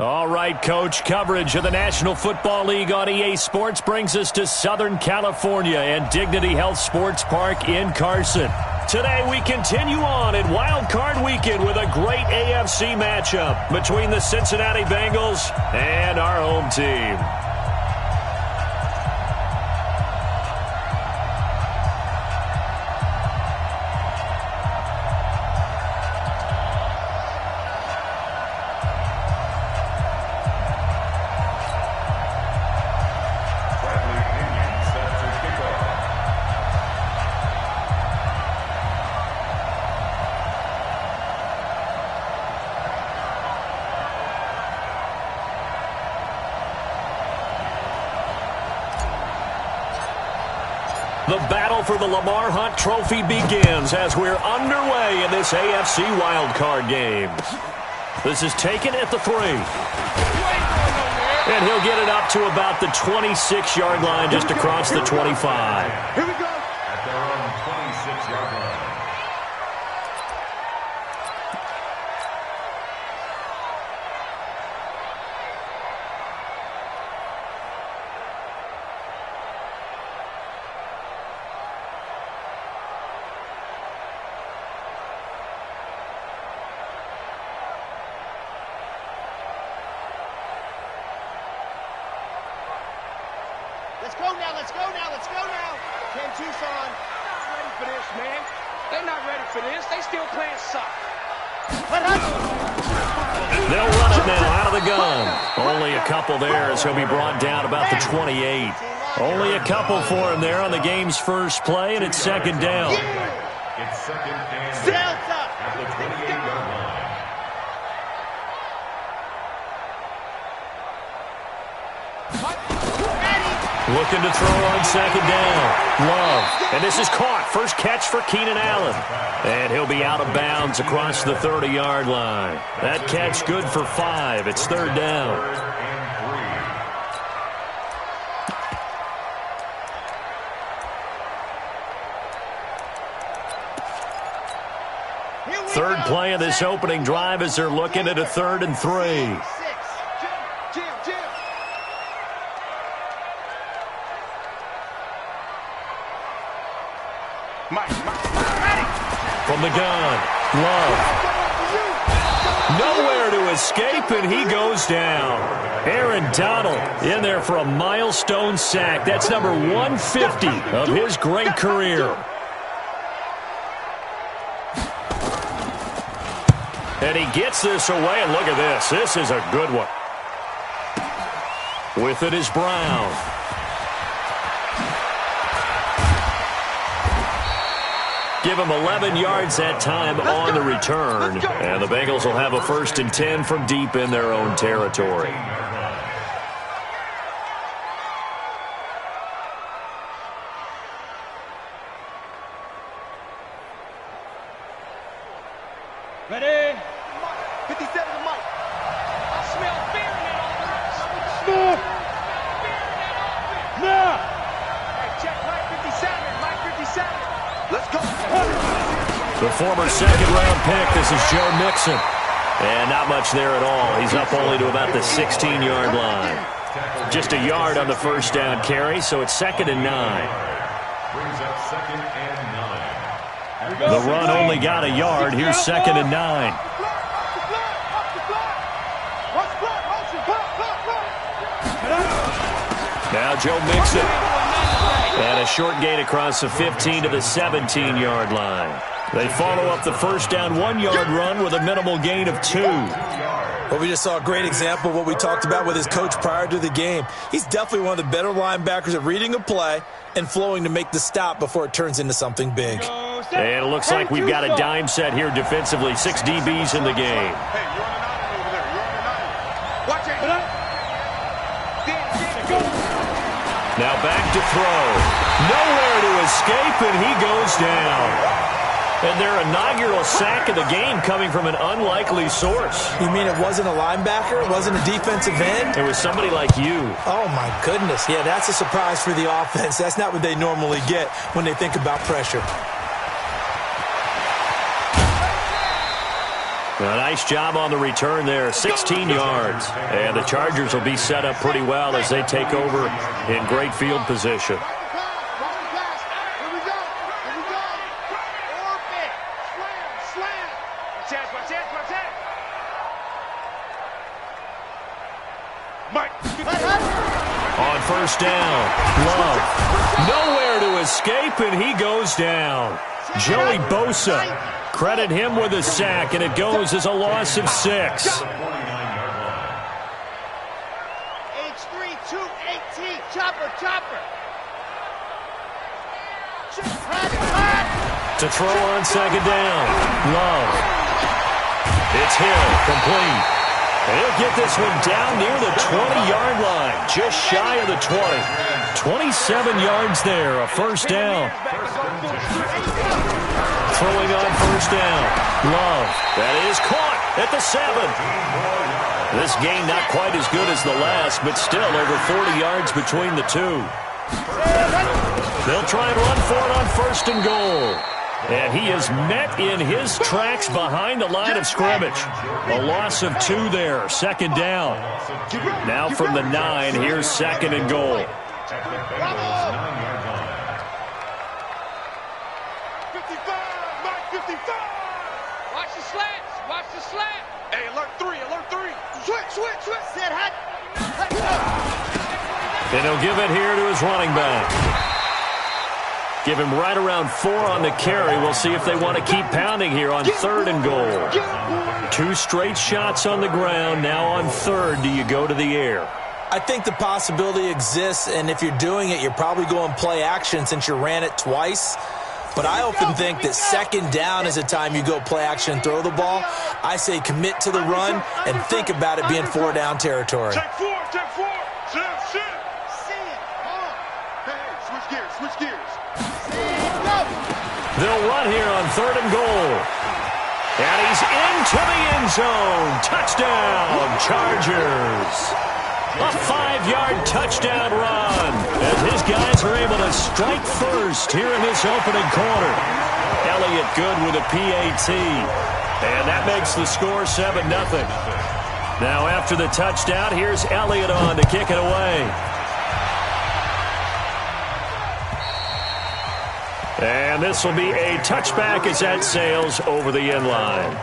All right, Coach, coverage of the National Football League on EA Sports brings us to Southern California and Dignity Health Sports Park in Carson. Today, we continue on in Wild Card Weekend with a great AFC matchup between the Cincinnati Bengals and our home team. The battle for the Lamar Hunt Trophy begins as we're underway in this AFC wildcard game. This is taken at the 3. And he'll get it up to about the 26-yard line just across the 25. Here we go. At their own 26-yard line. Let's go now, let's go now, let's go now. Ken Tucson. Not ready for this, man. They're not ready for this. They still playing suck. They'll run it now out of the gun. Only a couple there as he'll be brought down about the 28. Only a couple for him there on the game's first play, and it's second down. It's second and at the 28-yard line. Looking to throw on second down. Love. And this is caught. First catch for Keenan Allen. And he'll be out of bounds across the 30-yard line. That catch good for 5. It's third down. Third play of this opening drive as they're looking at a 3rd and 3. From the gun, Love. Nowhere to escape, and he goes down. Aaron Donald in there for a milestone sack. That's number 150 of his great career. And he gets this away, and look at this. This is a good one. With it is Brown. Give him 11 yards that time on the return. And the Bengals will have a 1st and 10 from deep in their own territory. Ready? 57 to Mike. I smell fear in that offense. Fear in that offense. No. Hey, check Mike 57. Mike 57. Let's go. The former second-round pick, this is Joe Mixon. And not much there at all. He's up only to about the 16-yard line. Just a yard on the first down carry, so it's 2nd and 9. Brings up 2nd and 9. The run only got a yard. Here's 2nd and 9. Now Joe Mixon. And a short gain across the 15 to the 17-yard line. They follow up the first down 1-yard run with a minimal gain of 2. Well, we just saw a great example of what we talked about with his coach prior to the game. He's definitely one of the better linebackers at reading a play and flowing to make the stop before it turns into something big. And it looks like we've got a dime set here defensively. 6 DBs in the game. Hey, you're on the 9 over there. You're on the 9. Watch it. Now back to throw. Nowhere to escape, and he goes down. And their inaugural sack of the game coming from an unlikely source. You mean it wasn't a linebacker? It wasn't a defensive end? It was somebody like you. Oh, my goodness. Yeah, that's a surprise for the offense. That's not what they normally get when they think about pressure. A nice job on the return there, 16 yards. And the Chargers will be set up pretty well as they take over in great field position. On first down, Love. Nowhere to escape, and he goes down. Joey Bosa, credit him with a sack, and it goes as a loss of 6. H3, 218, chopper. To throw on second down, Love. It's Hill, complete. And he'll get this one down near the 20-yard line, just shy of the 20. 27 yards there, a first down. Throwing on first down, Love. That is caught at the 7. This game not quite as good as the last, but still over 40 yards between the two. They'll try and run for it on first and goal. And he is met in his tracks behind the line of scrimmage. A loss of 2 there, second down. Now from the 9, here's second and goal. 55, Mike 55. Watch the slants, watch the slant. Hey, alert 3. Switch. Sit hot. And he'll give it here to his running back. Give him right around 4 on the carry. We'll see if they want to keep pounding here on third and goal. 2 straight shots on the ground. Now on third, do you go to the air? I think the possibility exists, and if you're doing it, you're probably going play action since you ran it twice. But I often think that second down is a time you go play action and throw the ball. I say commit to the run and think about it being 4-down territory. Check 4. Sit. Switch gears. They'll run here on third and goal. And he's into the end zone. Touchdown, Chargers. A 5-yard touchdown run as his guys are able to strike first here in this opening quarter. Elliott good with a PAT. And that makes the score 7-0. Now after the touchdown, here's Elliott on to kick it away. And this will be a touchback as that sails over the end line.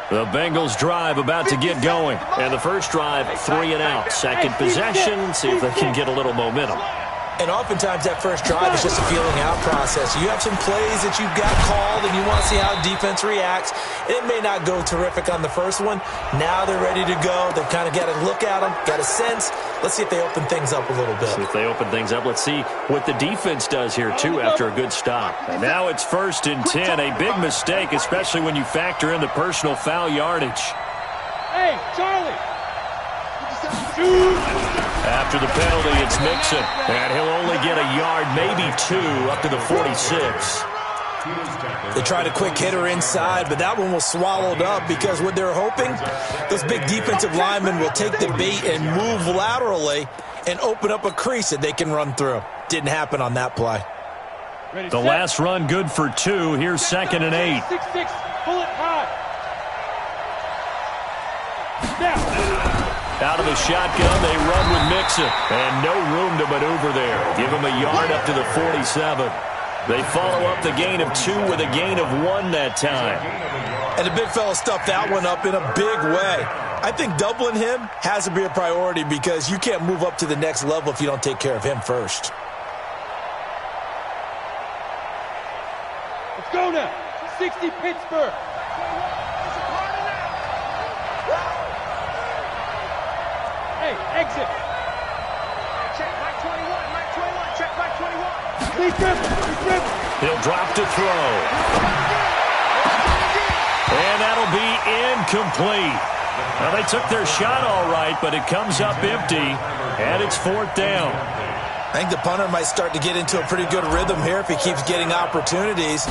The Bengals drive about to get going. And the first drive, 3 and out. Second possession, see if they can get a little momentum. And oftentimes that first drive is just a feeling out process. You have some plays that you've got called and you want to see how defense reacts. It may not go terrific on the first one. Now they're ready to go. They've kind of got to look at them, got a sense. Let's see if they open things up a little bit. See if they open things up. Let's see what the defense does here, too, after a good stop. And now it's 1st and 10. A big mistake, especially when you factor in the personal foul yardage. Hey, Charlie. After the penalty, it's Mixon. And he'll only get a yard, maybe 2, up to the 46. They tried a quick hitter inside, but that one was swallowed up because what they're hoping, those big defensive linemen will take the bait and move laterally and open up a crease that they can run through. Didn't happen on that play. The last run good for 2. Here's 2nd and 8. 6-6, pull it high. Out of the shotgun, they run with Mixon. And no room to maneuver there. Give him a yard up to the 47. They follow up the gain of 2 with a gain of 1 that time. And the big fella stuffed that one up in a big way. I think doubling him has to be a priority because you can't move up to the next level if you don't take care of him first. Let's go now. 60 Pittsburgh. Hey, exit. Check Mike 21. Check Mike 21. He'll drop to throw. And that'll be incomplete. Now, they took their shot all right, but it comes up empty, and it's 4th down. I think the punter might start to get into a pretty good rhythm here if he keeps getting opportunities.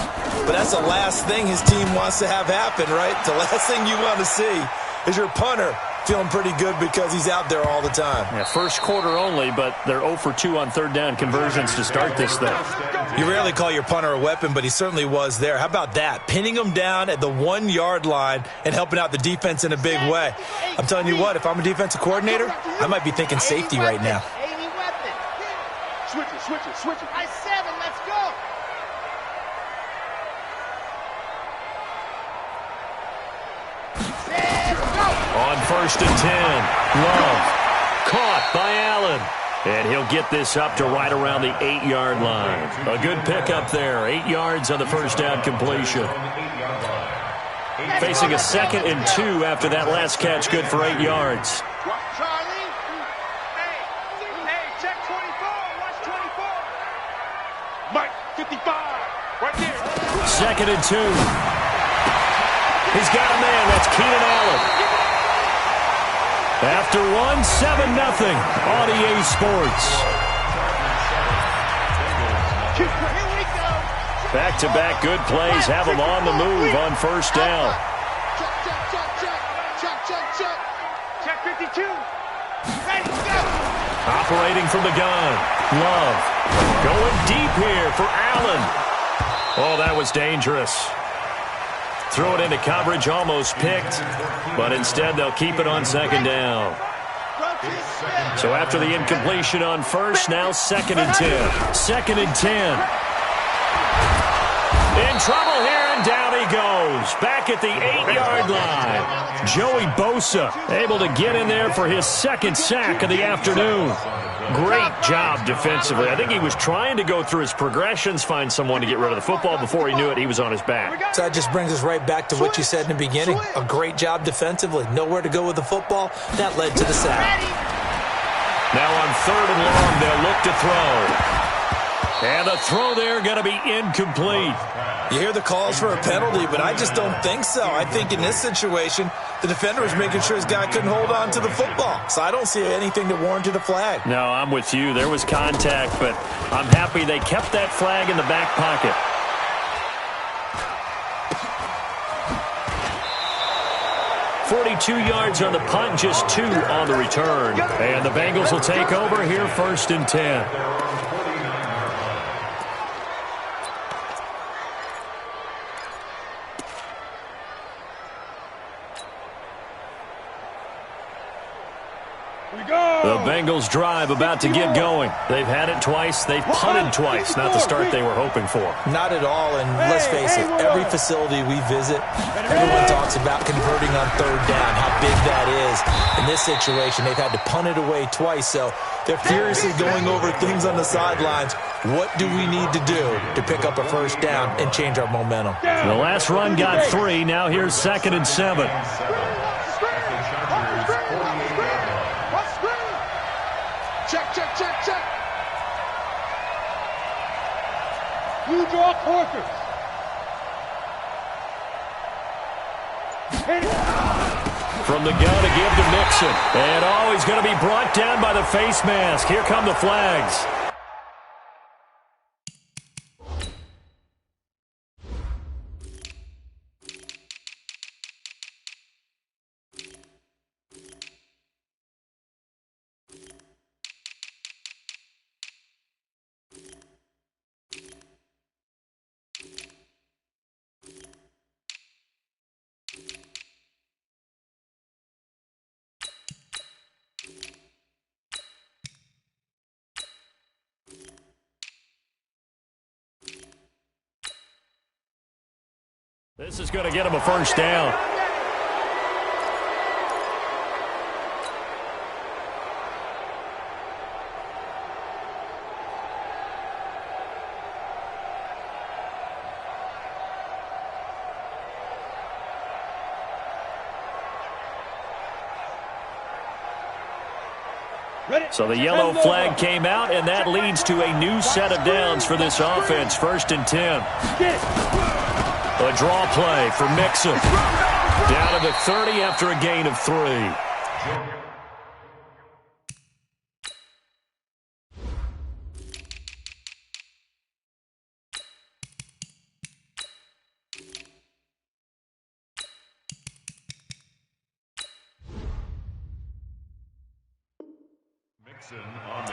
But that's the last thing his team wants to have happen, right? The last thing you want to see is your punter feeling pretty good because he's out there all the time. Yeah, first quarter only, but they're 0 for 2 on third down conversions to start this thing. You rarely call your punter a weapon, but he certainly was there. How about that? Pinning him down at the 1-yard line and helping out the defense in a big way. I'm telling you what, if I'm a defensive coordinator, I might be thinking safety right now. Switch it. I 7, let's go. On first and 10, Love caught by Allen. And he'll get this up to right around the 8-yard line. A good pickup there, 8 yards on the first down completion. Facing a 2nd and 2 after that last catch, good for 8 yards. Charlie. Hey, check 24. Watch 24. Mike, 55. Right there. 2nd and 2. He's got a man. That's Keenan Allen. After 1, 7-0 on EA Sports. Here we go. Back-to-back good plays have him on the move on first down. Check 52. Ready, go. Operating from the gun. Love going deep here for Allen. Oh, that was dangerous. Throw it into coverage, almost picked, but instead they'll keep it on 2nd down. So after the incompletion on first, now 2nd and 10. 2nd and 10. In trouble here, and down he goes. Back at the 8-yard line. Joey Bosa able to get in there for his 2nd sack of the afternoon. Great job defensively. I think he was trying to go through his progressions, find someone to get rid of the football. Before he knew it, he was on his back. So that just brings us right back to what you said in the beginning. A great job defensively. Nowhere to go with the football. That led to the sack. Now on 3rd and long, they'll look to throw. And the throw there going to be incomplete. You hear the calls for a penalty, but I just don't think so. I think in this situation, the defender was making sure his guy couldn't hold on to the football. So I don't see anything that warranted a flag. No, I'm with you. There was contact, but I'm happy they kept that flag in the back pocket. .42 yards on the punt, just 2 on the return. And the Bengals will take over here 1st and 10. The Bengals drive about to get going. They've had it twice. They've punted twice. Not the start they were hoping for. Not at all, and let's face it, every facility we visit, everyone talks about converting on 3rd down, how big that is. In this situation, they've had to punt it away twice, so they're furiously going over things on the sidelines. What do we need to do to pick up a 1st down and change our momentum? The last run got 3. Now here's 2nd and 7. Check. You draw quarters. From the gun to give to Mixon. And he's going to be brought down by the face mask. Here come the flags. This is going to get him a 1st down. So the yellow flag came out, and that leads to a new set of downs for this offense. 1st and 10. A draw play for Mixon. Down to the 30 after a gain of 3.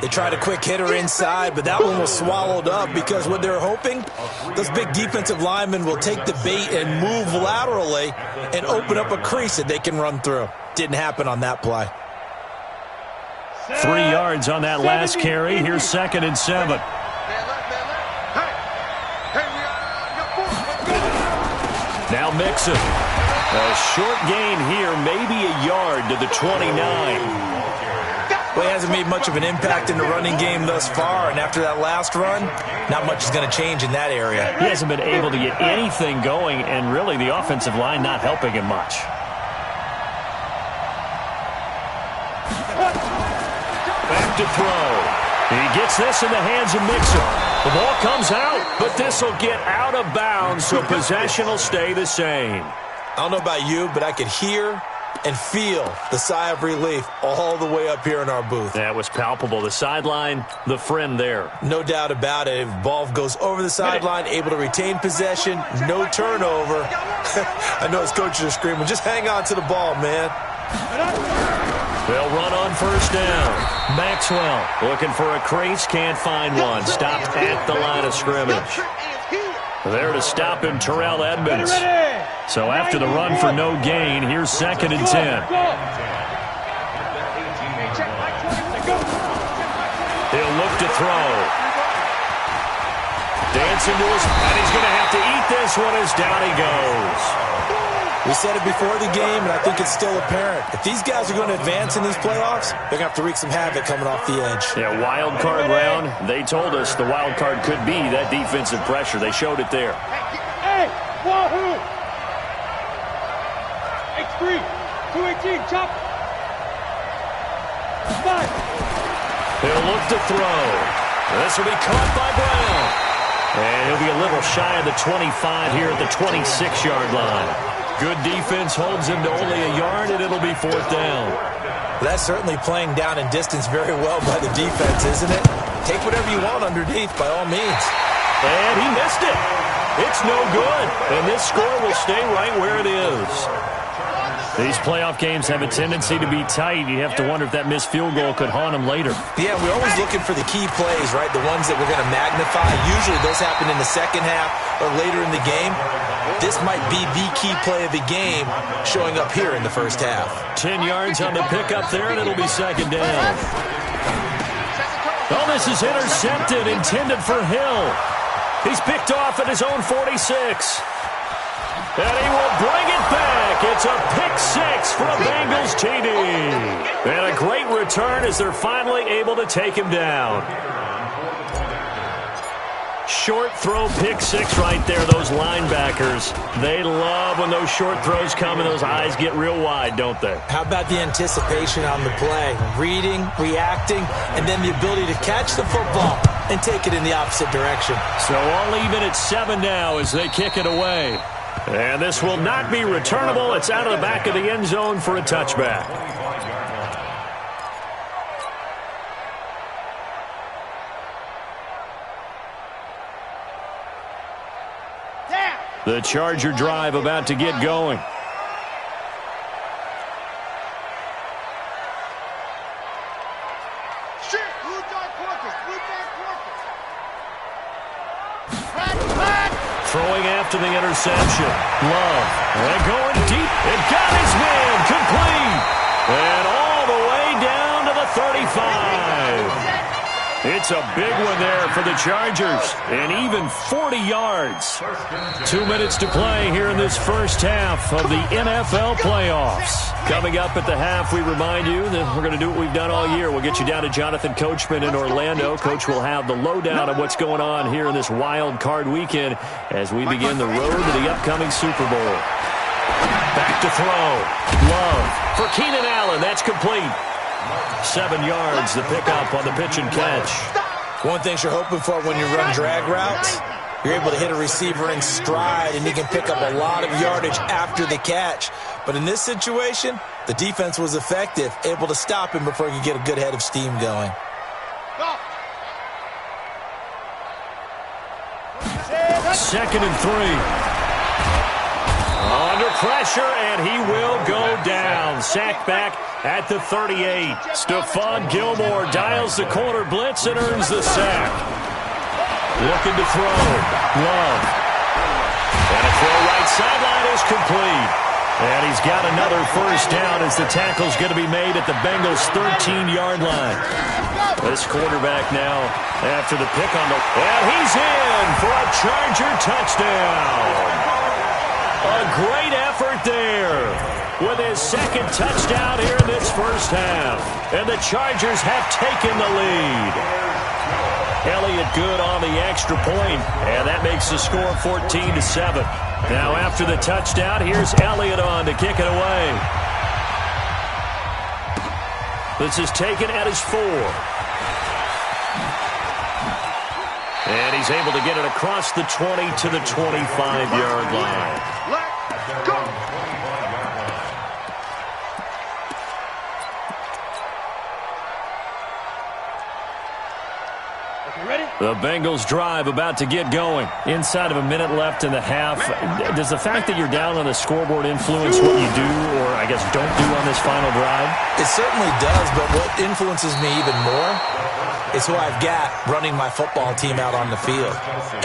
They tried a quick hitter inside, but that one was swallowed up because what they're hoping, those big defensive linemen will take the bait and move laterally and open up a crease that they can run through. Didn't happen on that play. 3 yards on that last carry. Here's 2nd and 7. Now Mixon. A short gain here, maybe a yard to the 29. Well, he hasn't made much of an impact in the running game thus far, and after that last run, not much is going to change in that area. He hasn't been able to get anything going, and really the offensive line not helping him much. Back to throw. He gets this in the hands of Mixon. The ball comes out, but this will get out of bounds, so possession will stay the same. I don't know about you, but I could hear and feel the sigh of relief all the way up here in our booth. That was palpable. The sideline, the friend there. No doubt about it. If the ball goes over the sideline, able to retain possession, no turnover. I know his coaches are screaming, just hang on to the ball, man. They'll run on first down. Maxwell looking for a crease, can't find one. Stopped at the line of scrimmage. There to stop him, Terrell Edmonds. So after the run for no gain, here's 2nd and 10. He'll look to throw. Dancing to his, and he's going to have to eat this one as down he goes. We said it before the game, and I think it's still apparent. If these guys are going to advance in these playoffs, they're going to have to wreak some havoc coming off the edge. Yeah, wild card round. They told us the wild card could be that defensive pressure. They showed it there. Hey, wahoo! X3, 218, chop. 5. He'll look to throw. This will be caught by Brown. And he'll be a little shy of the 25 here at the 26-yard line. Good defense holds him to only a yard, and it'll be 4th down. Well, that's certainly playing down in distance very well by the defense, isn't it? Take whatever you want underneath, by all means. And he missed it. It's no good. And this score will stay right where it is. These playoff games have a tendency to be tight. You have to wonder if that missed field goal could haunt them later. Yeah, we're always looking for the key plays, right? The ones that we're going to magnify. Usually those happen in the second half or later in the game. This might be the key play of the game showing up here in the first half. 10 yards on the pickup there, and it'll be 2nd down. Oh, this is intercepted, intended for Hill. He's picked off at his own 46. And he will bring it back. It's a pick-6 for a Bengals TD. And a great return as they're finally able to take him down. Short throw, pick-6 right there. Those linebackers, they love when those short throws come and those eyes get real wide, don't they? How about the anticipation on the play? Reading, reacting, and then the ability to catch the football and take it in the opposite direction. So all even at 7 now as they kick it away. And this will not be returnable. It's out of the back of the end zone for a touchback. The Charger drive about to get going. Throwing after the interception. Love. And going deep. It got his man. Complete. And all the way down to the 35. It's a big one there for the Chargers. And even 40 yards. 2 minutes to play here in this first half of the NFL playoffs. Coming up at the half, we remind you that we're going to do what we've done all year. We'll get you down to Jonathan Coachman in Orlando. Coach will have the lowdown of what's going on here in this wild card weekend as we begin the road to the upcoming Super Bowl. Back to throw. Love for Keenan Allen. That's complete. 7 yards, the pickup on the pitch and catch. One thing you're hoping for when you run drag routes, you're able to hit a receiver in stride, and he can pick up a lot of yardage after the catch. But in this situation, the defense was effective, able to stop him before he could get a good head of steam going. Second and 3. Under pressure, and he will go down. Sacked back At the 38, Stephon Gilmore dials the corner blitz and earns the sack. Looking to throw. Love. And a throw right sideline is complete. And he's got another first down as the tackle's going to be made at the Bengals' 13-yard line. This quarterback now after the pick on the... And he's in for a Charger touchdown. A great effort there with his second touchdown here in this first half. And the Chargers have taken the lead. Elliott good on the extra point, and that makes the score 14-7. Now after the touchdown, here's Elliott on to kick it away. This is taken at his 4. And he's able to get it across the 20 to the 25-yard line. Let's go. The Bengals drive about to get going. Inside of a minute left in the half. Does the fact that you're down on the scoreboard influence what you do, or I guess don't do on this final drive? It certainly does, but what influences me even more is who I've got running my football team out on the field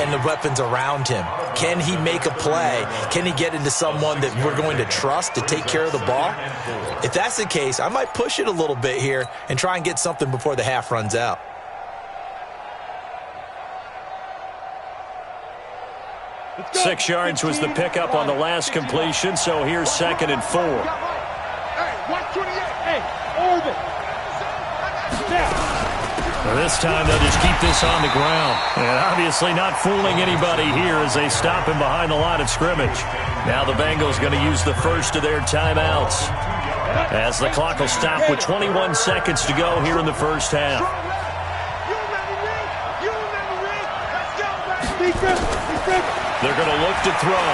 and the weapons around him. Can he make a play? Can he get into someone that we're going to trust to take care of the ball? If that's the case, I might push it a little bit here and try and get something before the half runs out. Six yards was the pickup on the last completion, so here's 2nd and 4. Hey, 128. Hey, orbit. This time they'll just keep this on the ground. And obviously not fooling anybody here as they stop him behind the line of scrimmage. Now the Bengals going to use the first of their timeouts as the clock will stop with 21 seconds to go here in the first half. They're going to look to throw.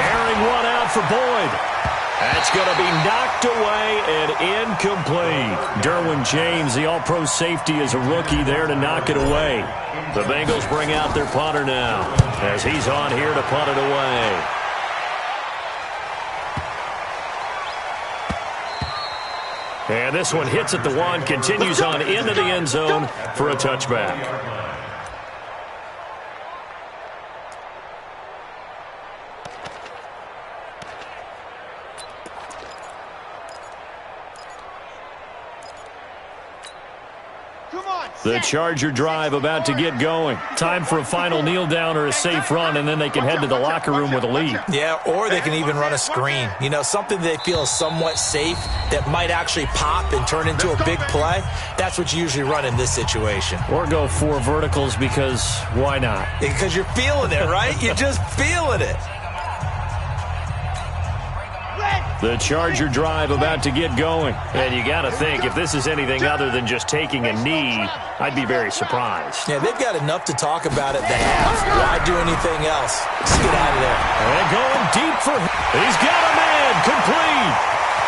Airing one out for Boyd. That's going to be knocked away and incomplete. Derwin James, the all-pro safety, is a rookie there to knock it away. The Bengals bring out their punter now as he's on here to punt it away. And this one hits at the 1, continues on into the end zone for a touchback. The Charger drive about to get going. Time for a final kneel down or a safe run, and then they can head to the locker room with a lead. Yeah, or they can even run a screen. You know, something they feel is somewhat safe that might actually pop and turn into a big play. That's what you usually run in this situation. Or go 4 verticals because why not? Because you're feeling it, right? You're just feeling it. The Charger drive about to get going. And you got to think, if this is anything other than just taking a knee, I'd be very surprised. Yeah, they've got enough to talk about at the half. Why do anything else? Let's get out of there. And going deep for... He's got a man. Complete.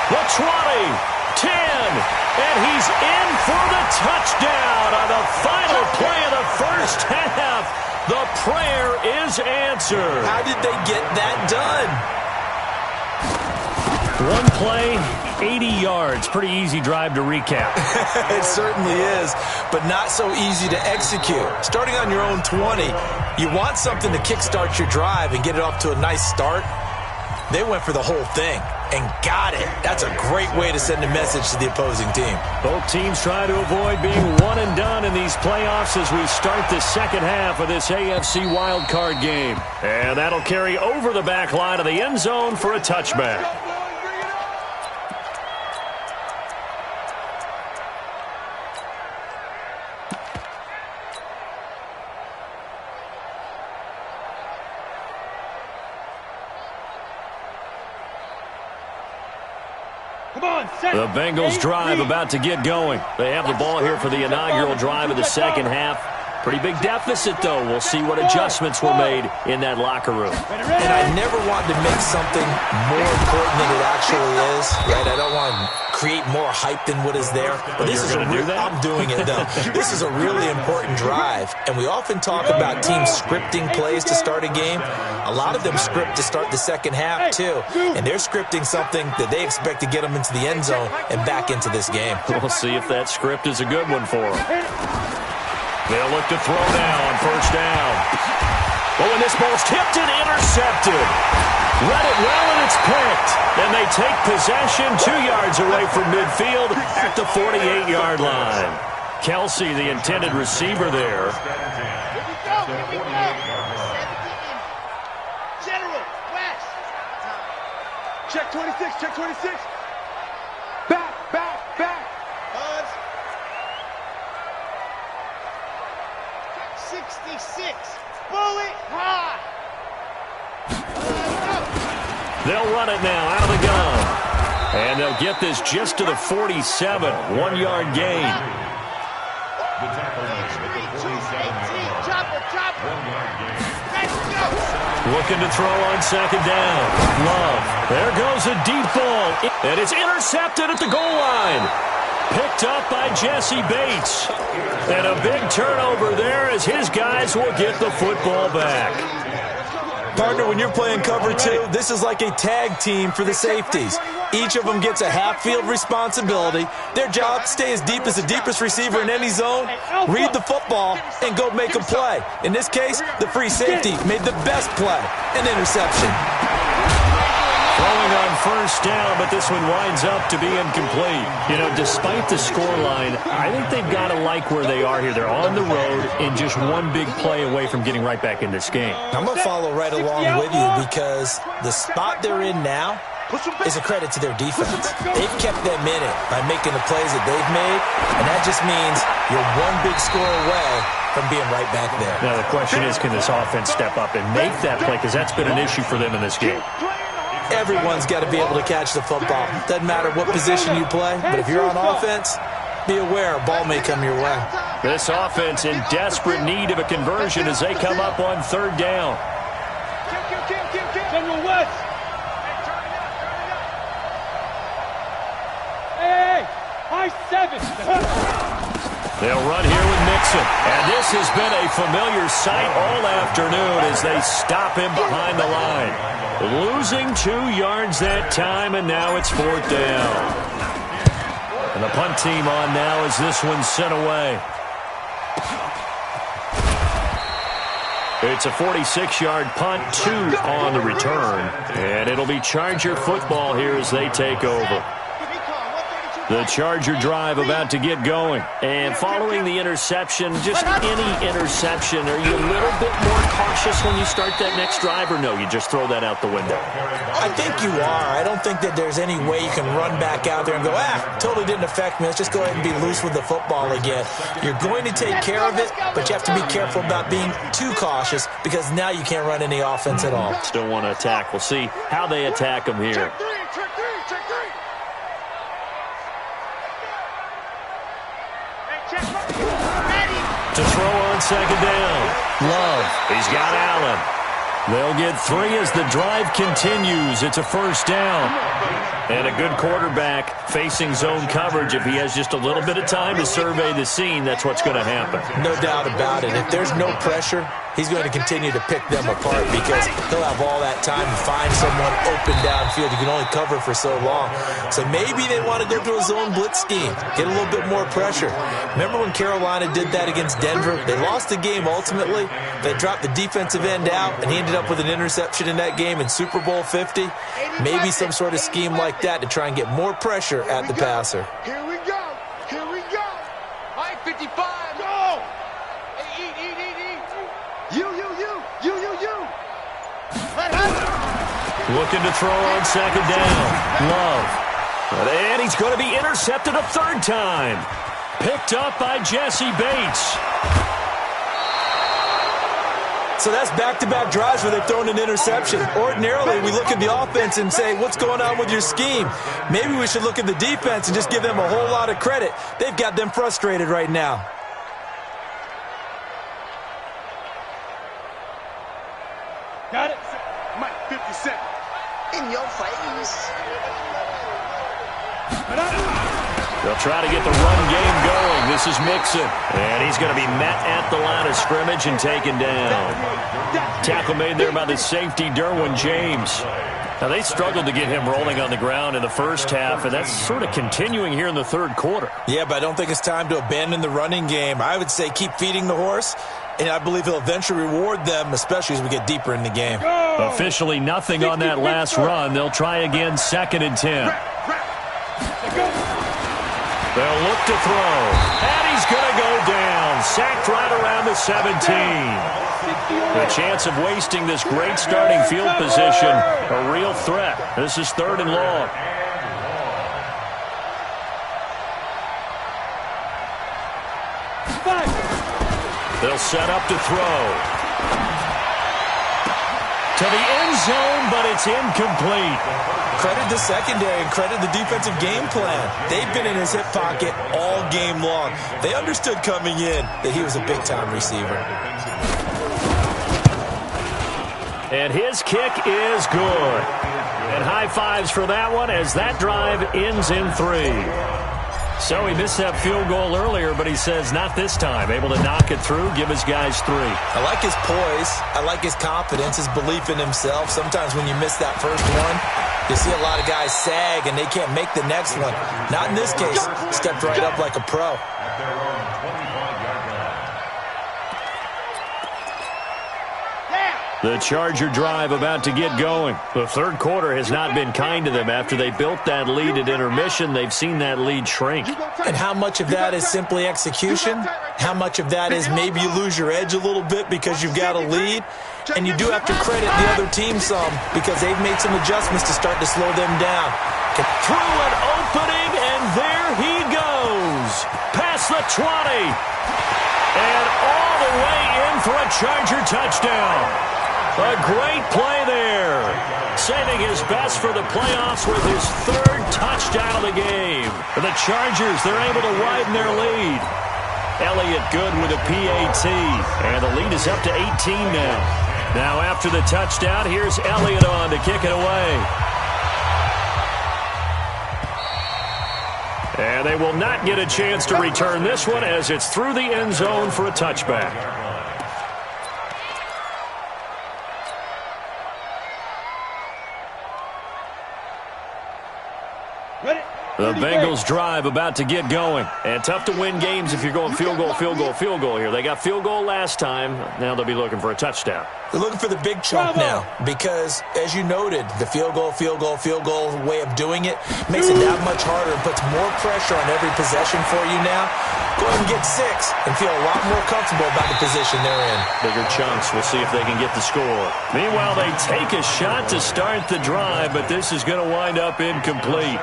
The 20, 10, and he's in for the touchdown on the final play of the first half. The prayer is answered. How did they get that done? One play, 80 yards. Pretty easy drive to recap. It certainly is, but not so easy to execute. Starting on your own 20, you want something to kickstart your drive and get it off to a nice start. They went for the whole thing and got it. That's a great way to send a message to the opposing team. Both teams try to avoid being one and done in these playoffs as we start the second half of this AFC wildcard game. And that'll carry over the back line of the end zone for a touchback. The Bengals drive about to get going. They have the ball here for the inaugural drive of the second half. Pretty big deficit, though. We'll see what adjustments were made in that locker room. And I never want to make something more important than it actually is, right? I don't want to create more hype than what is there. But this is I'm doing it, though. This is a really important drive. And we often talk about teams scripting plays to start a game. A lot of them script to start the second half, too. And they're scripting something that they expect to get them into the end zone and back into this game. We'll see if that script is a good one for them. They'll look to throw now on first down. Oh, and this ball's tipped and intercepted. Read it well, and it's picked. And they take possession 2 yards away from midfield at the 48-yard line. Kelsey, the intended receiver there. Here we go. Here we go. 70 General, West. Check 26, check 26. Back, back, back. Buzz. 66. Bullet high. They'll run it now out of the gun. And they'll get this just to the 47. 1-yard gain. The tackle makes it the 47. Chopper, chopper. 1 yard gain. Let's go. Looking to throw on second down. Love. There goes a deep ball. And it's intercepted at the goal line. Picked up by Jesse Bates. And a big turnover there as his guys will get the football back. Partner, when you're playing cover two, this is like a tag team for the safeties. Each of them gets a half-field responsibility. Their job, stay as deep as the deepest receiver in any zone, read the football, and go make a play. In this case, the free safety made the best play, an interception. Throwing on first down, but this one winds up to be incomplete. You know, despite the scoreline, I think they've got to like where they are here. They're on the road and just one big play away from getting right back in this game. I'm going to follow right along with you because the spot they're in now is a credit to their defense. They've kept them in it by making the plays that they've made, and that just means you're one big score away from being right back there. Now, the question is, can this offense step up and make that play? Because that's been an issue for them in this game. Everyone's got to be able to catch the football. Doesn't matter what position you play, but if you're on offense, be aware a ball may come your way. This offense in desperate need of a conversion as they come up on third down. General West. Hey, high 7. They'll run here with Mixon. And this has been a familiar sight all afternoon as they stop him behind the line. Losing 2 yards that time, and now it's fourth down. And the punt team on now as this one's sent away. It's a 46-yard punt, 2 on the return. And it'll be Charger football here as they take over. The Charger drive about to get going. And following the interception, just any interception, are you a little bit more cautious when you start that next drive, or no, you just throw that out the window? I think you are. I don't think that there's any way you can run back out there and go, totally didn't affect me. Let's just go ahead and be loose with the football again. You're going to take care of it, but you have to be careful about being too cautious because now you can't run any offense at all. Still want to attack. We'll see how they attack them here. To throw on second down. Love. He's got Allen. They'll get 3 as the drive continues. It's a first down. And a good quarterback facing zone coverage. If he has just a little bit of time to survey the scene, that's what's going to happen. No doubt about it. If there's no pressure, he's going to continue to pick them apart because he'll have all that time to find someone open downfield. You can only cover for so long. So maybe they want to go to a zone blitz scheme, get a little bit more pressure. Remember when Carolina did that against Denver? They lost the game ultimately. They dropped the defensive end out, and he ended up with an interception in that game in Super Bowl 50. Maybe some sort of scheme like that to try and get more pressure at the passer. Here we go. Here we go. High 55. Go. Hey, eat. You. Looking to throw on second down. Love. And he's going to be intercepted a third time. Picked up by Jesse Bates. So that's back-to-back drives where they've thrown an interception. Ordinarily, we look at the offense and say, what's going on with your scheme? Maybe we should look at the defense and just give them a whole lot of credit. They've got them frustrated right now. Got it. Mike, 50 seconds. In your face. They'll try to get the run game going. This is Mixon. And he's going to be met at the line of scrimmage and taken down. Tackle made there by the safety, Derwin James. Now, they struggled to get him rolling on the ground in the first half, and that's sort of continuing here in the third quarter. Yeah, but I don't think it's time to abandon the running game. I would say keep feeding the horse, and I believe he'll eventually reward them, especially as we get deeper in the game. Officially nothing on that last run. They'll try again, 2nd and 10. They'll look to throw, and he's going to go down. Sacked right around the 17. The chance of wasting this great starting field position, a real threat. This is 3rd and long. They'll set up to throw. To the end zone, but it's incomplete. Credit the secondary and credit the defensive game plan. They've been in his hip pocket all game long. They understood coming in that he was a big-time receiver. And his kick is good. And high fives for that one as that drive ends in 3. So he missed that field goal earlier, but he says not this time. Able to knock it through, give his guys 3. I like his poise. I like his confidence, his belief in himself. Sometimes when you miss that first one, you see a lot of guys sag and they can't make the next one. Not in this case. Stepped right up like a pro. The Charger drive about to get going. The third quarter has not been kind to them. After they built that lead at intermission, they've seen that lead shrink. And how much of that is simply execution? How much of that is maybe you lose your edge a little bit because you've got a lead? And you do have to credit the other team some because they've made some adjustments to start to slow them down. Through an opening, and there he goes. Past the 20. And all the way in for a Charger touchdown. A great play there. Saving his best for the playoffs with his 3rd touchdown of the game. For the Chargers, they're able to widen their lead. Elliott good with a PAT. And the lead is up to 18 now. Now after the touchdown, here's Elliott on to kick it away. And they will not get a chance to return this one as it's through the end zone for a touchback. The Bengals drive about to get going. And tough to win games if you're going field goal, field goal, field goal here. They got field goal last time. Now they'll be looking for a touchdown. They're looking for the big chunk now because, as you noted, the field goal way of doing it makes it that much harder and puts more pressure on every possession for you now. Go ahead and get 6 and feel a lot more comfortable about the position they're in. Bigger chunks. We'll see if they can get the score. Meanwhile, they take a shot to start the drive, but this is going to wind up incomplete.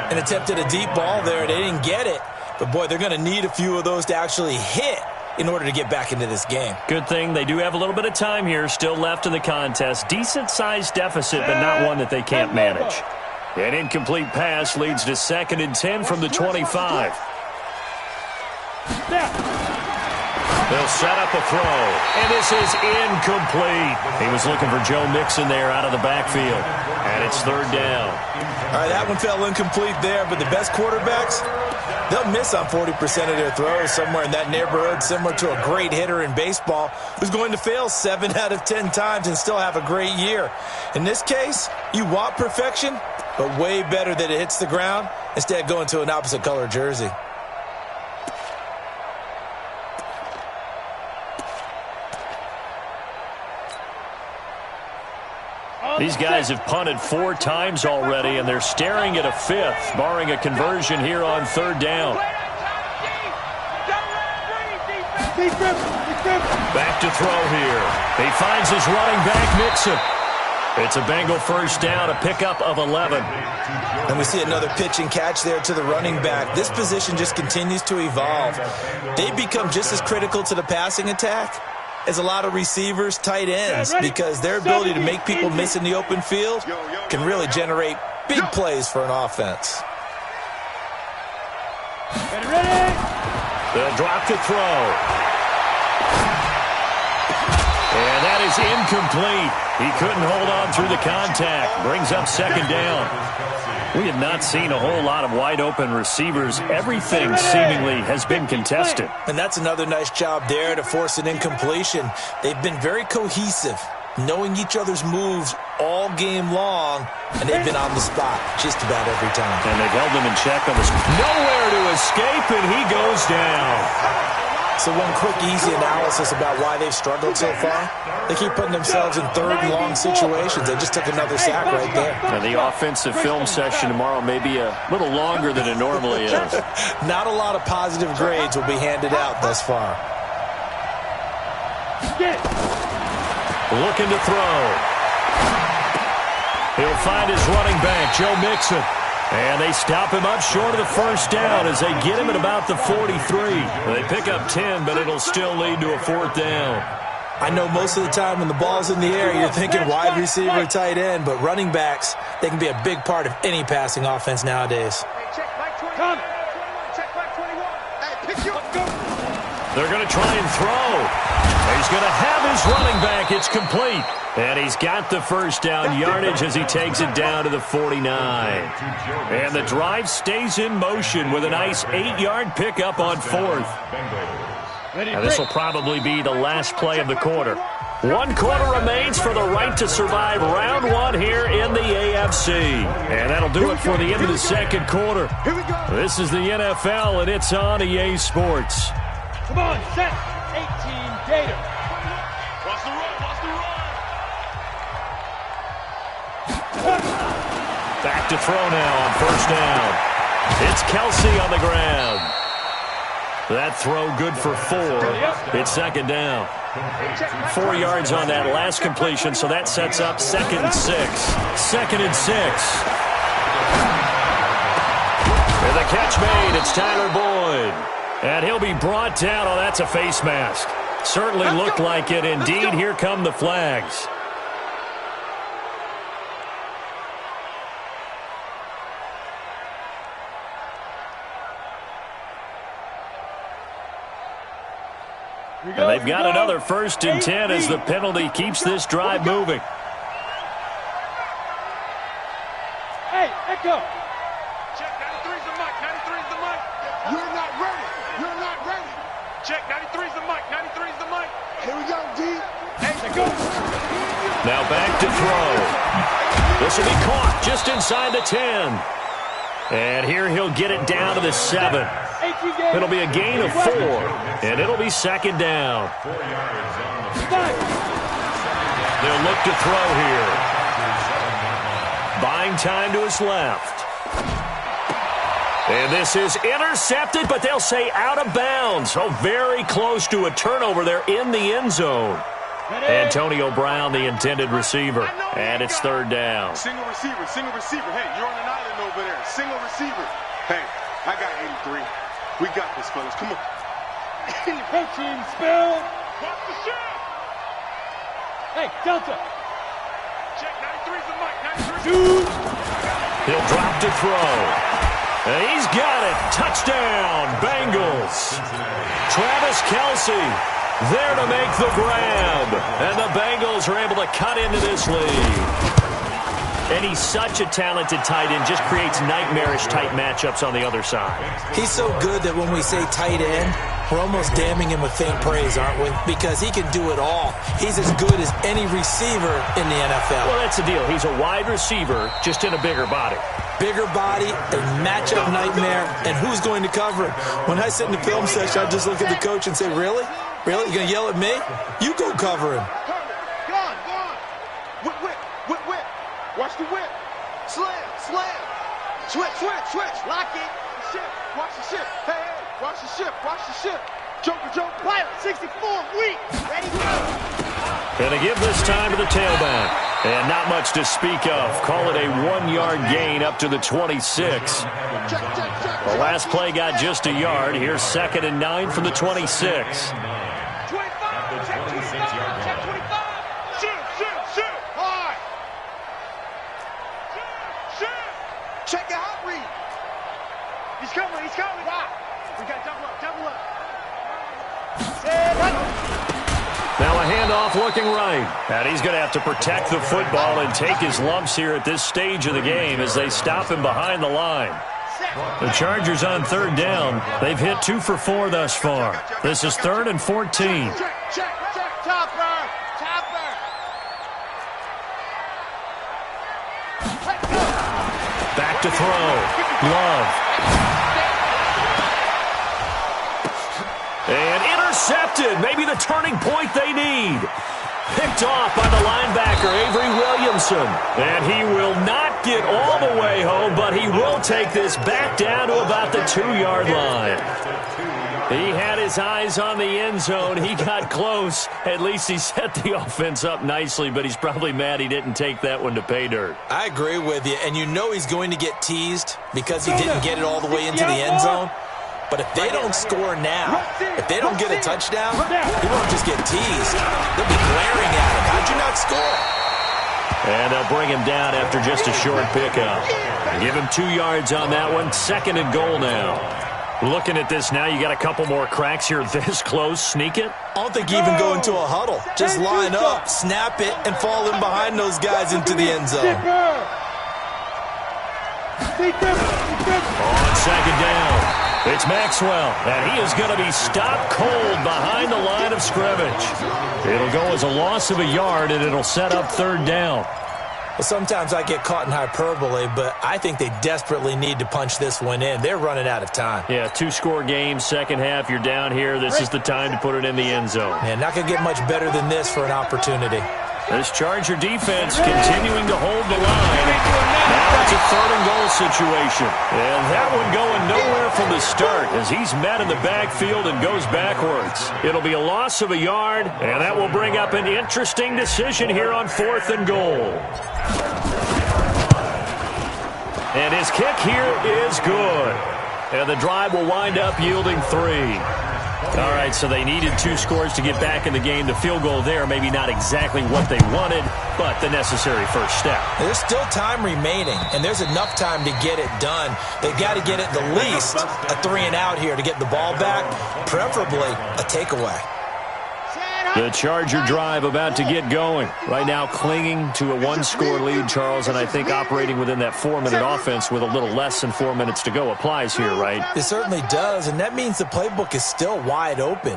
An attempt at a deep ball there. They didn't get it. But, boy, they're going to need a few of those to actually hit in order to get back into this game. Good thing they do have a little bit of time here still left in the contest. Decent-sized deficit, but not one that they can't manage. An incomplete pass leads to 2nd and 10 from the 25. They'll set up a throw, and this is incomplete. He was looking for Joe Mixon there out of the backfield, and it's 3rd down. All right, that one fell incomplete there, but the best quarterbacks, they'll miss on 40% of their throws, somewhere in that neighborhood, similar to a great hitter in baseball who's going to fail 7 out of 10 times and still have a great year. In this case, you want perfection, but way better that it hits the ground instead of going to an opposite color jersey. These guys have punted 4 times already, and they're staring at a 5th, barring a conversion here on 3rd down. Back to throw here. He finds his running back, Mixon. It's a Bengal 1st down, a pickup of 11. And we see another pitch and catch there to the running back. This position just continues to evolve. They become just as critical to the passing attack as a lot of receivers, tight ends, because their ability to make people miss in the open field can really generate big plays for an offense. They'll drop to throw. And that is incomplete. He couldn't hold on through the contact. Brings up second down. We have not seen a whole lot of wide-open receivers. Everything seemingly has been contested. And that's another nice job there to force an incompletion. They've been very cohesive, knowing each other's moves all game long, and they've been on the spot just about every time. And they've held him in check on this. Nowhere to escape, and he goes down. So one quick, easy analysis about why they've struggled so far. They keep putting themselves in third and long situations. They just took another sack right there. And the offensive film session tomorrow may be a little longer than it normally is. Not a lot of positive grades will be handed out thus far. Looking to throw. He'll find his running back, Joe Mixon. And they stop him up short of the first down as they get him at about the 43. They pick up 10, but it'll still lead to a fourth down. I know most of the time when the ball's in the air, you're thinking wide receiver, tight end, but running backs, they can be a big part of any passing offense nowadays. They're going to try and throw. He's going to have his running back. It's complete. And he's got the first down yardage as he takes it down to the 49. And the drive stays in motion with a nice 8-yard pickup on fourth. And this will probably be the last play of the quarter. 1 quarter remains for the right to survive round 1 here in the AFC. And that'll do it for the end of the second quarter. This is the NFL, and it's on EA Sports. Come on, set. 18, Gator. Watch the run, watch the run. Back to throw now on first down. It's Kelsey on the ground. That throw good for 4. It's second down. 4 yards on that last completion, so that sets up 2nd and 6. 2nd and 6. And the catch made. It's Tyler Boyd. And he'll be brought down. Oh, that's a face mask. Certainly looked like it. Indeed, here come the flags. And they've got another 1st and 10 as the penalty keeps this drive moving. Hey, Echo. Check, 93's the mic, 93's the mic. You're not ready. You're not ready. Check, 93's the mic, 93's the mic. Here we go, D. Hey, go. Now back to throw. This will be caught just inside the 10. And here he'll get it down to the 7. It'll be a gain of 4, and it'll be second down. They'll look to throw here. Buying time to his left. And this is intercepted, but they'll say out of bounds. Oh, very close to a turnover there in the end zone. Antonio Brown, the intended receiver, and it's third down. Single receiver, single receiver. Hey, you're on an island over there. Single receiver. Hey, I got 83. We got this, fellas. Come on. Protein spill. Watch the shot. Hey, Delta. Check, 93's the mic, 93's. Dude. He'll drop to throw. And he's got it. Touchdown, Bengals. Travis Kelce there to make the grab. And the Bengals are able to cut into this lead. And he's such a talented tight end, just creates nightmarish-type matchups on the other side. He's so good that when we say tight end, we're almost damning him with faint praise, aren't we? Because he can do it all. He's as good as any receiver in the NFL. Well, that's the deal. He's a wide receiver, just in a bigger body. Bigger body, a matchup nightmare, and who's going to cover him? When I sit in the film session, I just look at the coach and say, really? Really? You going to yell at me? You go cover him. Gone. Whip. Watch the whip. Slam. Switch. Lock it. Ship. Watch the ship. Hey. Watch the ship. Joker. Pilot. 64. Weak. Ready, go. Going to give this time to the tailback. And not much to speak of. Call it a 1-yard gain up to the 26. The last play got just a yard. Here's 2nd and 9 from the 26. 25. Check 25. Check 25. Shoot. Hard. Shoot. Check your hot read. He's coming. Wow. We got double up. Set up. Now a handoff looking right. And he's going to have to protect the football and take his lumps here at this stage of the game as they stop him behind the line. The Chargers on third down. They've hit 2 for 4 thus far. This is 3rd and 14. Check. Topper. Back to throw. Love. And intercepted. Maybe the turning point they need. Picked off by the linebacker, Avery Williamson. And he will not get all the way home, but he will take this back down to about the 2-yard line. He had his eyes on the end zone. He got close. At least he set the offense up nicely, but he's probably mad he didn't take that one to pay dirt. I agree with you, and you know he's going to get teased because he didn't get it all the way into the end zone. But if they don't score now, if they don't get a touchdown, he won't just get teased. They'll be glaring at him. How'd you not score? And they'll bring him down after just a short pickup. Give him 2 yards on that one. 2nd and goal now. Looking at this now, you got a couple more cracks here this close. Sneak it? I don't think you even go into a huddle. Just line up, snap it, and fall in behind those guys into the end zone. On 2nd down. It's Maxwell, and he is going to be stopped cold behind the line of scrimmage. It'll go as a loss of a yard, and it'll set up 3rd down. Well, sometimes I get caught in hyperbole, but I think they desperately need to punch this one in. They're running out of time. Yeah, 2-score game, second half, you're down here. This is the time to put it in the end zone. Yeah, not going to get much better than this for an opportunity. This Charger defense continuing to hold the line. Now it's a 3rd and goal situation. And that one going nowhere from the start as he's met in the backfield and goes backwards. It'll be a loss of a yard, and that will bring up an interesting decision here on 4th and goal. And his kick here is good. And the drive will wind up yielding 3. All right, so they needed 2 scores to get back in the game. The field goal there, maybe not exactly what they wanted, but the necessary first step. There's still time remaining, and there's enough time to get it done. They've got to get at the least a 3-and-out here to get the ball back, preferably a takeaway. The Charger drive about to get going. Right now clinging to a 1-score lead, Charles, and I think operating within that 4-minute offense with a little less than 4 minutes to go applies here, right? It certainly does, and that means the playbook is still wide open.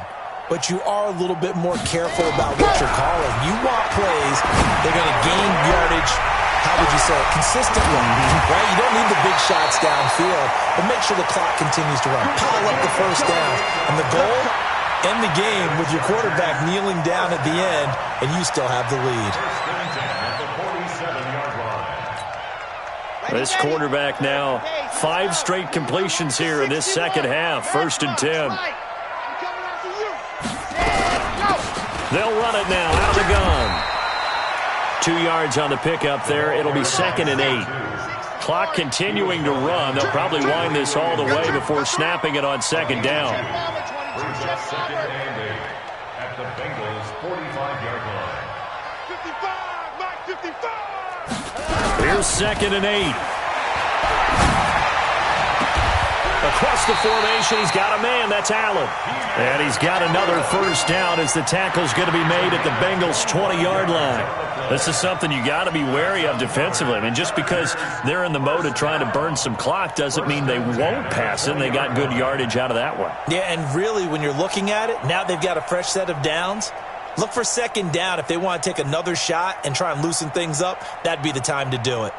But you are a little bit more careful about what you're calling. You want plays, they're going to gain yardage, how would you say it, consistently, right? You don't need the big shots downfield, but make sure the clock continues to run. Pile up the first down, and the goal? End the game with your quarterback kneeling down at the end, and you still have the lead. This quarterback now, 5 straight completions here in this second half. 1st and 10. They'll run it now out of the gun. 2 yards on the pickup there. It'll be 2nd and 8. Clock continuing to run. They'll probably wind this all the way before snapping it on 2nd down. Second and 8 at the Bengals' 45-yard line. 55, Mike, 55! Here's 2nd and 8. Across the formation, he's got a man. That's Allen. And he's got another first down as the tackle's going to be made at the Bengals' 20-yard line. This is something you got to be wary of defensively. I mean, just because they're in the mode of trying to burn some clock doesn't mean they won't pass it. And they got good yardage out of that one. Yeah, and really, when you're looking at it, now they've got a fresh set of downs. Look for 2nd down. If they want to take another shot and try and loosen things up, that'd be the time to do it.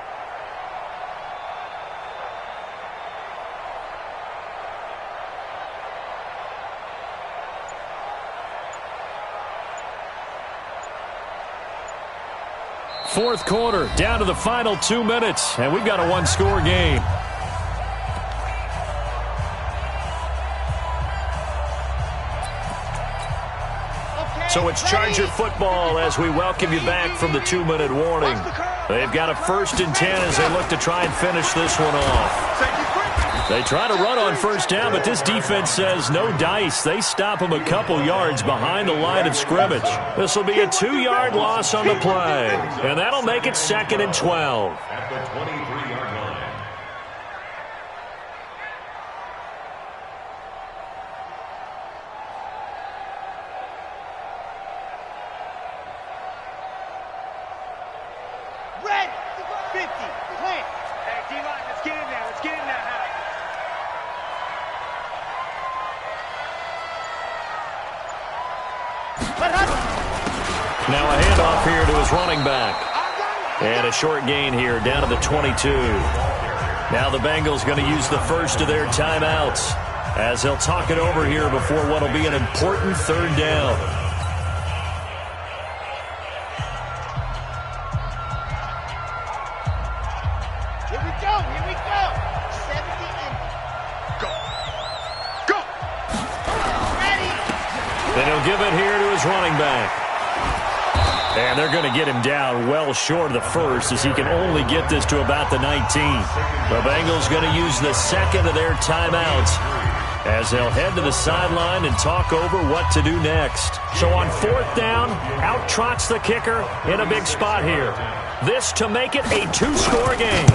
Fourth quarter, down to the final 2 minutes, and we've got a 1-score game. So it's Charger football as we welcome you back from the 2-minute warning. They've got a 1st and 10 as they look to try and finish this one off. They try to run on 1st down, but this defense says no dice. They stop them a couple yards behind the line of scrimmage. This will be a 2-yard loss on the play, and that'll make it 2nd and 12. At the 23-yard line. empty. Plant. Hey, D-line, let's get in there. Let's get in there. Now a handoff here to his running back. And a short gain here down to the 22. Now the Bengals going to use the first of their timeouts as they'll talk it over here before what will be an important third down. Here we go. Here we go. 70 in. Go. Go. Ready. Then he'll give it here to his running back. And they're going to get him down well short of the first as he can only get this to about the 19. The Bengals going to use the second of their timeouts as they'll head to the sideline and talk over what to do next. So on fourth down, out trots the kicker in a big spot here. This to make it a two-score game.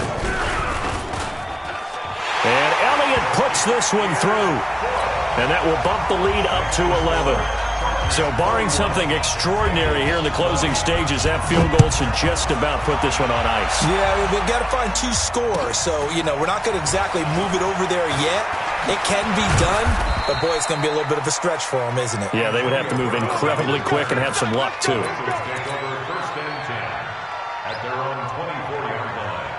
And Elliott puts this one through. And that will bump the lead up to 11. So barring something extraordinary here in the closing stages, that field goal should just about put this one on ice. Yeah, we've got to find two scores. So, we're not going to exactly move it over there yet. It can be done, but, boy, it's going to be a little bit of a stretch for them, isn't it? Yeah, they would have to move incredibly quick and have some luck, too. Take over first and 10 at their own 24-yard line.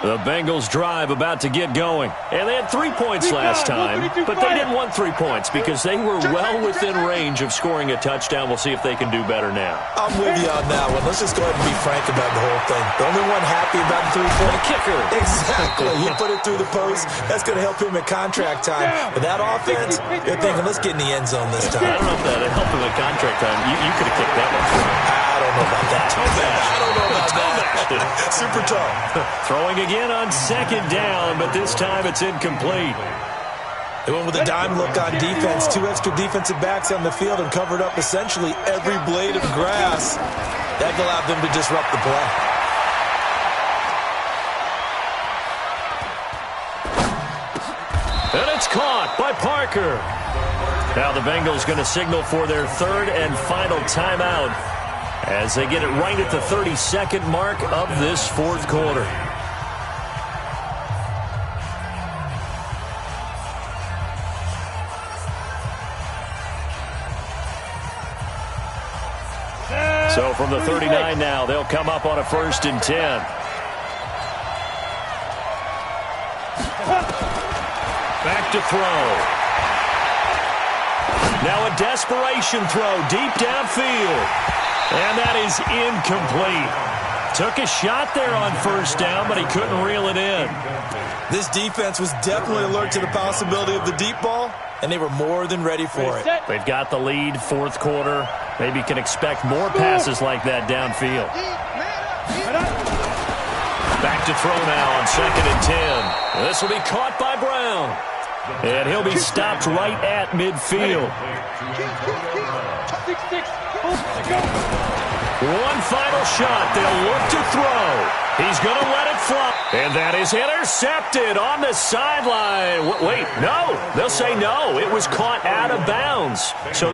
The Bengals drive about to get going. And they had 3 points last time, but they didn't want 3 points because they were well within range of scoring a touchdown. We'll see if they can do better now. I'm with you on that one. Let's just go ahead and be frank about the whole thing. The only one happy about the 3-point kicker. Exactly. He put it through the post. That's going to help him at contract time. But that offense, you're thinking, let's get in the end zone this time. I don't know if that helped him at contract time. You could have kicked that one. I don't know about that. I don't know about that. Super tough. Throwing again on second down, but this time it's incomplete. They went with a dime look on defense. 2 extra defensive backs on the field and covered up essentially every blade of grass. That allowed them to disrupt the play. And it's caught by Parker. Now the Bengals going to signal for their third and final timeout as they get it right at the 32nd mark of this fourth quarter. So from the 39 now, they'll come up on a 1st and 10. Back to throw. Now a desperation throw deep downfield. And that is incomplete. Took a shot there on first down, but he couldn't reel it in. This defense was definitely alert to the possibility of the deep ball, and they were more than ready for it. They've got the lead, fourth quarter. Maybe can expect more passes like that downfield. Back to throw now on 2nd and 10. This will be caught by Brown. And he'll be stopped right at midfield. One final shot. They'll look to throw. He's going to let it fly. And that is intercepted on the sideline. Wait, no. They'll say no. It was caught out of bounds. So